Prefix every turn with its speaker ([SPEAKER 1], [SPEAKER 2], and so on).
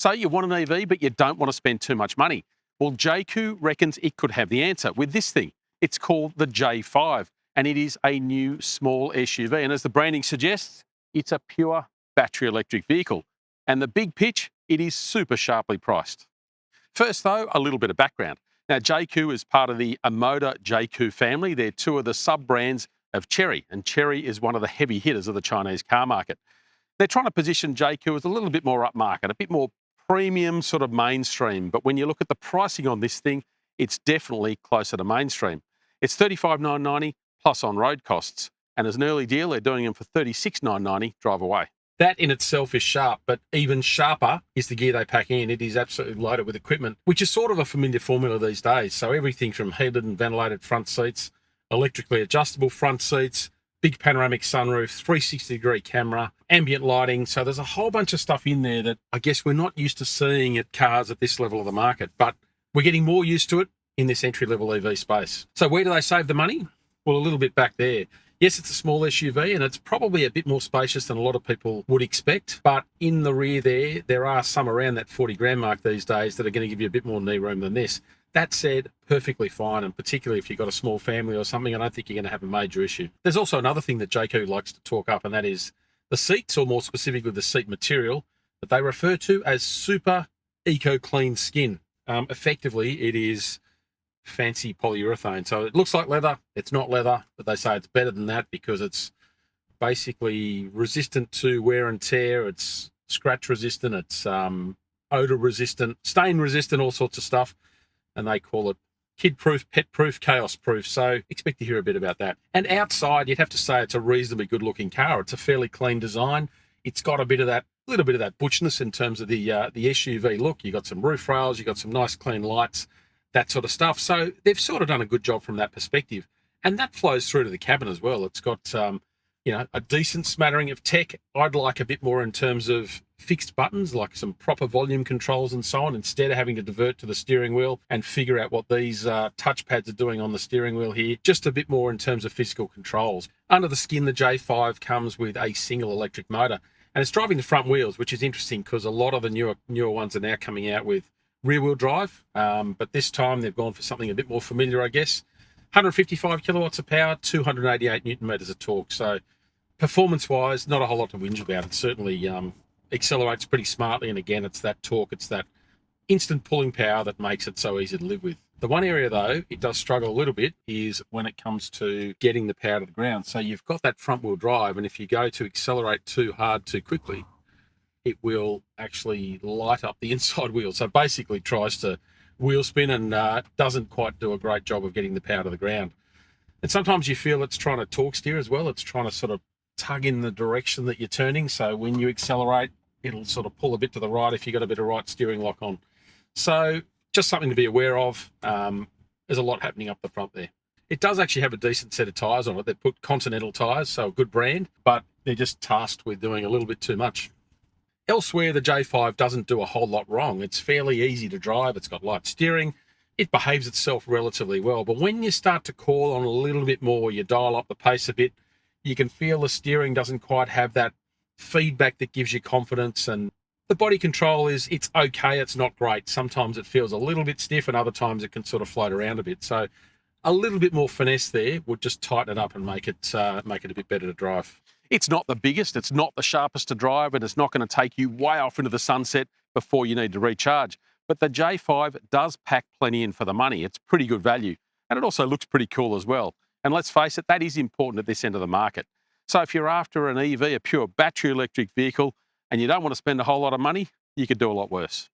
[SPEAKER 1] So you want an EV, but you don't want to spend too much money. Well, Jaecoo reckons it could have the answer with this thing. It's called the J5, and it is a new small SUV. And as the branding suggests, it's a pure battery electric vehicle. And the big pitch, it is super sharply priced. First, though, a little bit of background. Now, Jaecoo is part of the Omoda Jaecoo family. They're two of the sub-brands of Chery, and Chery is one of the heavy hitters of the Chinese car market. They're trying to position Jaecoo as a little bit more upmarket, a bit more premium, sort of mainstream. But when you look at the pricing on this thing, it's definitely closer to mainstream. It's $35,990 plus on-road costs. And as an early deal, they're doing them for $36,990 drive away. That in itself is sharp, but even sharper is the gear they pack in. It is absolutely loaded with equipment, which is sort of a familiar formula these days. So everything from heated and ventilated front seats, electrically adjustable front seats, big panoramic sunroof, 360-degree camera, ambient lighting. So there's a whole bunch of stuff in there that I guess we're not used to seeing at cars at this level of the market, but we're getting more used to it in this entry-level EV space. So where do they save the money? Well, a little bit back there. Yes, it's a small SUV and it's probably a bit more spacious than a lot of people would expect. But in the rear there are some around that 40 grand mark these days that are going to give you a bit more knee room than this. That said, perfectly fine. And particularly if you've got a small family or something, I don't think you're going to have a major issue. There's also another thing that Jaecoo likes to talk up, and that is the seats, or more specifically the seat material, that they refer to as super eco-clean skin. Effectively, it is fancy polyurethane. So it looks like leather. It's not leather, but they say it's better than that because it's basically resistant to wear and tear. It's scratch resistant. It's odor resistant, stain resistant, all sorts of stuff. And they call it kid-proof, pet-proof, chaos-proof. So expect to hear a bit about that. And outside, you'd have to say it's a reasonably good-looking car. It's a fairly clean design. It's got a little bit of that butchness in terms of the SUV look. You've got some roof rails. You've got some nice clean lights, that sort of stuff. So they've sort of done a good job from that perspective. And that flows through to the cabin as well. It's got, a decent smattering of tech. I'd like a bit more in terms of fixed buttons, like some proper volume controls and so on, instead of having to divert to the steering wheel and figure out what these touchpads are doing on the steering wheel here. Just a bit more in terms of physical controls. Under the skin, the J5 comes with a single electric motor, and it's driving the front wheels, which is interesting because a lot of the newer ones are now coming out with rear-wheel drive, but this time they've gone for something a bit more familiar, I guess. 155 kilowatts of power, 288 newton meters of torque. So performance-wise, not a whole lot to whinge about. It certainly accelerates pretty smartly, and again, it's that torque, it's that instant pulling power that makes it so easy to live with. The one area, though, it does struggle a little bit is when it comes to getting the power to the ground. So you've got that front-wheel drive, and if you go to accelerate too hard too quickly, it will actually light up the inside wheel. So basically tries to wheel spin and doesn't quite do a great job of getting the power to the ground. And sometimes you feel it's trying to torque steer as well. It's trying to sort of tug in the direction that you're turning. So when you accelerate, it'll sort of pull a bit to the right if you've got a bit of right steering lock on. So just something to be aware of. There's a lot happening up the front there. It does actually have a decent set of tyres on it. They've put Continental tyres, so a good brand, but they're just tasked with doing a little bit too much. Elsewhere, the J5 doesn't do a whole lot wrong. It's fairly easy to drive. It's got light steering. It behaves itself relatively well. But when you start to call on a little bit more, you dial up the pace a bit, you can feel the steering doesn't quite have that feedback that gives you confidence. And the body control it's okay. It's not great. Sometimes it feels a little bit stiff and other times it can sort of float around a bit. So a little bit more finesse there would just tighten it up and make it a bit better to drive. It's not the biggest, it's not the sharpest to drive, and it's not going to take you way off into the sunset before you need to recharge. But the J5 does pack plenty in for the money. It's pretty good value, and it also looks pretty cool as well. And let's face it, that is important at this end of the market. So if you're after an EV, a pure battery electric vehicle, and you don't want to spend a whole lot of money, you could do a lot worse.